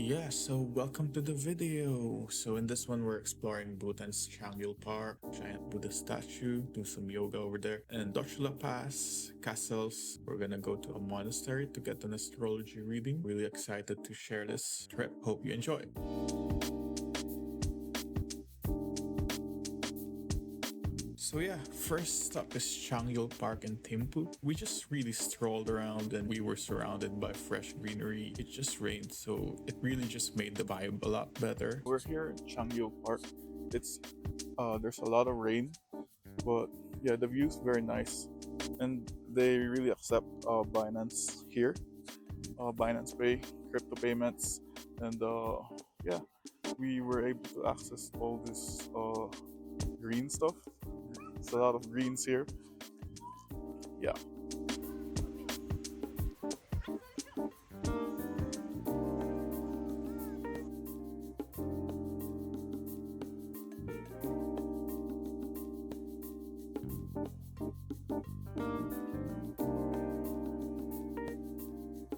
Yeah, so welcome to the video. So in this one, we're exploring Bhutan's Changyul Park, giant Buddha statue, do some yoga over there, and Dochula Pass, castles. We're gonna go to a monastery to get an astrology reading. Really excited to share this trip. Hope you enjoy. So yeah, first stop is Changyul Park in Thimphu. We just really strolled around and we were surrounded by fresh greenery. It just rained, so it really just made the vibe a lot better. We're here in Changyul Park. It's there's a lot of rain, but yeah, the view's very nice, and they really accept Binance here, Binance Pay, crypto payments, and yeah, we were able to access all this green stuff. There's a lot of greens here. Yeah.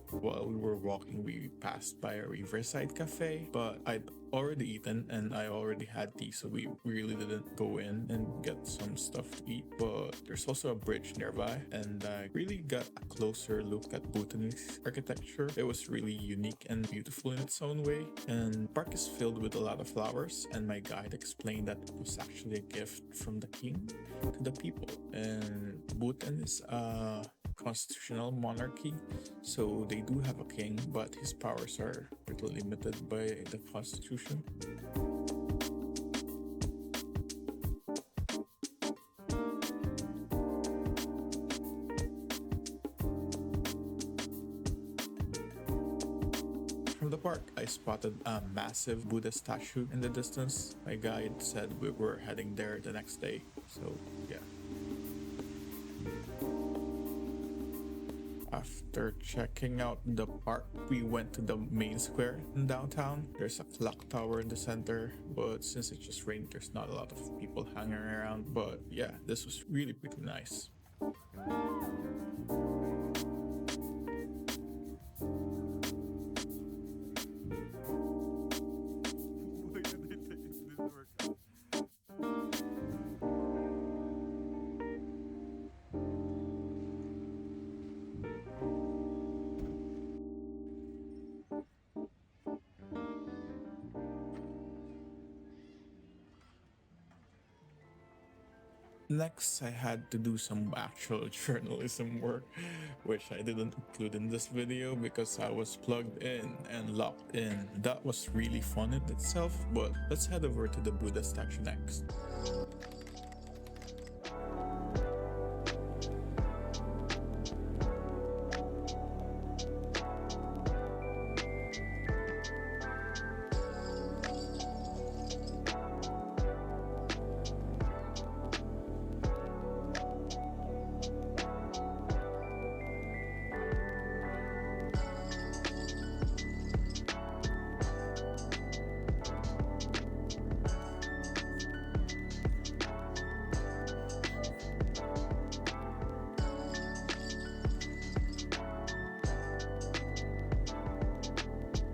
While we were walking, we passed by a riverside cafe, but I'd already eaten and I already had tea, so we really didn't go in and get some stuff to eat. But there's also a bridge nearby, and I really got a closer look at Bhutanese architecture. It was really unique and beautiful in its own way, and the park is filled with a lot of flowers, and my guide explained that it was actually a gift from the king to the people. And Bhutan is a constitutional monarchy, so they do have a king, but his powers are pretty limited by the constitution. From the park, I spotted a massive Buddha statue in the distance. My guide said we were heading there the next day, so yeah. After checking out the park, we went to the main square in downtown. There's a clock tower in the center, but since it just rained, there's not a lot of people hanging around. But yeah, this was really pretty nice. Next, I had to do some actual journalism work, which I didn't include in this video because I was plugged in and locked in. That was really fun in itself, but let's head over to the Buddha statue next.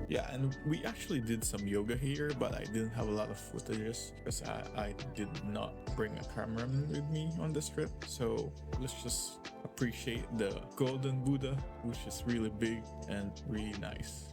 Yeah, and we actually did some yoga here, but I didn't have a lot of footages because I did not bring a cameraman with me on this trip. So let's just appreciate the golden Buddha, which is really big and really nice.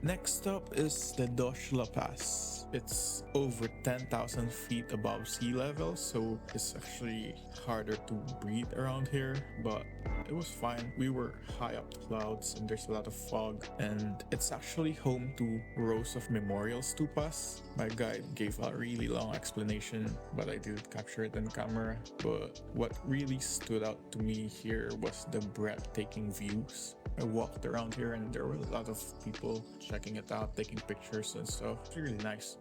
Next up is the Dochula Pass. It's over 10,000 feet above sea level, so it's actually harder to breathe around here, but it was fine. We were high up the clouds and there's a lot of fog, and it's actually home to rows of memorial stupas. My guide gave a really long explanation, but I didn't capture it on camera. But what really stood out to me here was the breathtaking views. I walked around here and there were a lot of people checking it out, taking pictures and stuff. It's really nice.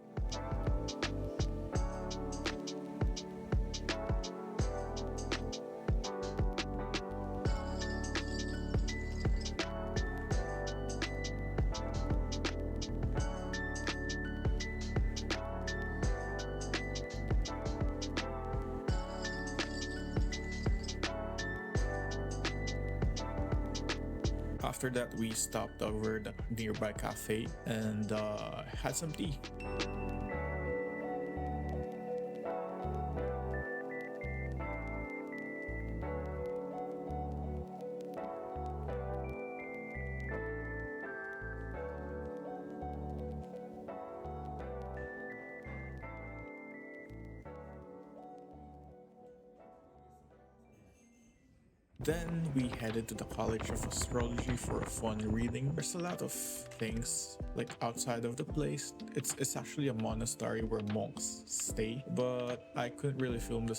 After that, we stopped over the nearby cafe and had some tea. Then we headed to the College of Astrology for a fun reading. There's a lot of things like outside of the place. It's actually a monastery where monks stay, but I couldn't really film the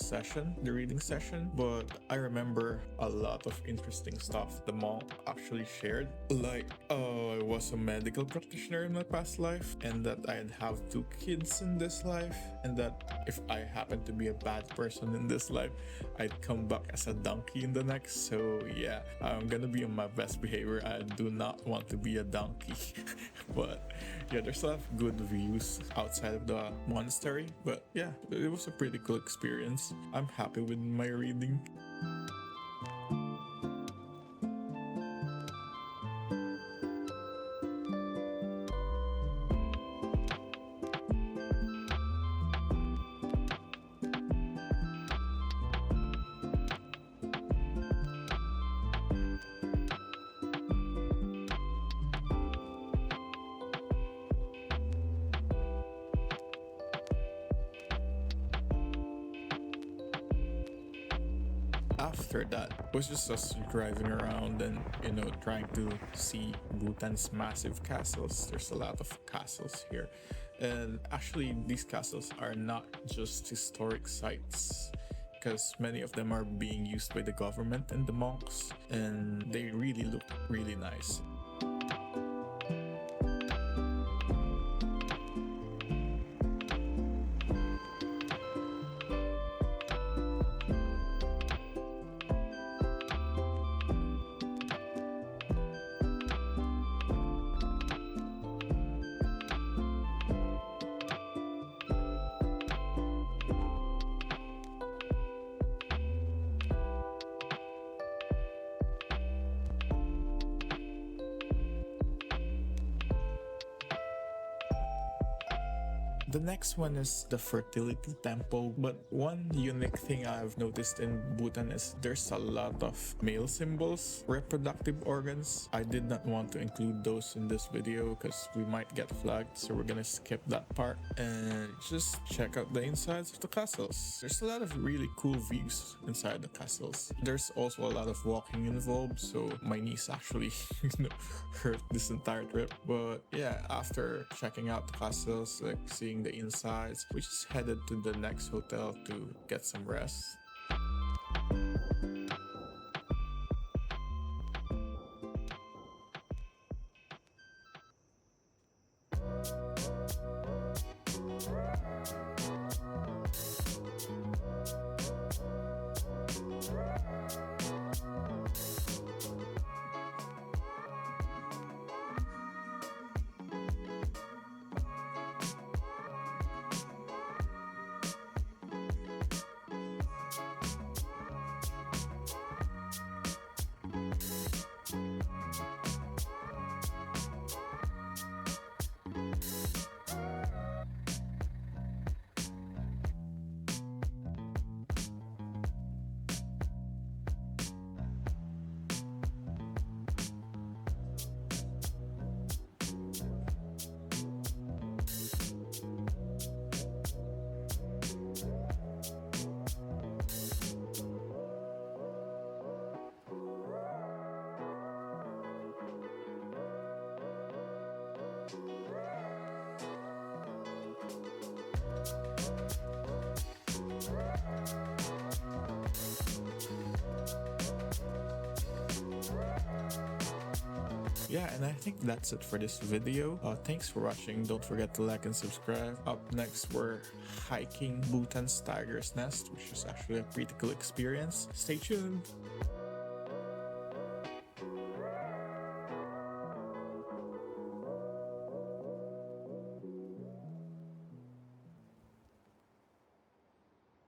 reading session, but I remember a lot of interesting stuff the monk actually shared. Like, I was a medical practitioner in my past life, and that I'd have 2 kids in this life, and that if I happen to be a bad person in this life, I'd come back as a donkey in the next. So yeah, I'm gonna be on my best behavior. I do not want to be a donkey. But yeah, there's a lot of good views outside of the monastery. But yeah, it was a pretty cool experience. I'm happy with my reading. After that was just us driving around and trying to see Bhutan's massive castles. There's a lot of castles here, and actually these castles are not just historic sites, because many of them are being used by the government and the monks, and they really look really nice. The next one is the fertility temple, but one unique thing I've noticed in Bhutan is there's a lot of male symbols, reproductive organs. I did not want to include those in this video because we might get flagged, so we're gonna skip that part and just check out the insides of the castles. There's a lot of really cool views inside the castles. There's also a lot of walking involved, so my knees actually hurt this entire trip. But yeah, after checking out the castles, like seeing the insides, we just headed to the next hotel to get some rest. Yeah, and I think that's it for this video. Thanks for watching. Don't forget to like and subscribe. Up next, we're hiking Bhutan's tiger's nest, which is actually a pretty cool experience. Stay tuned.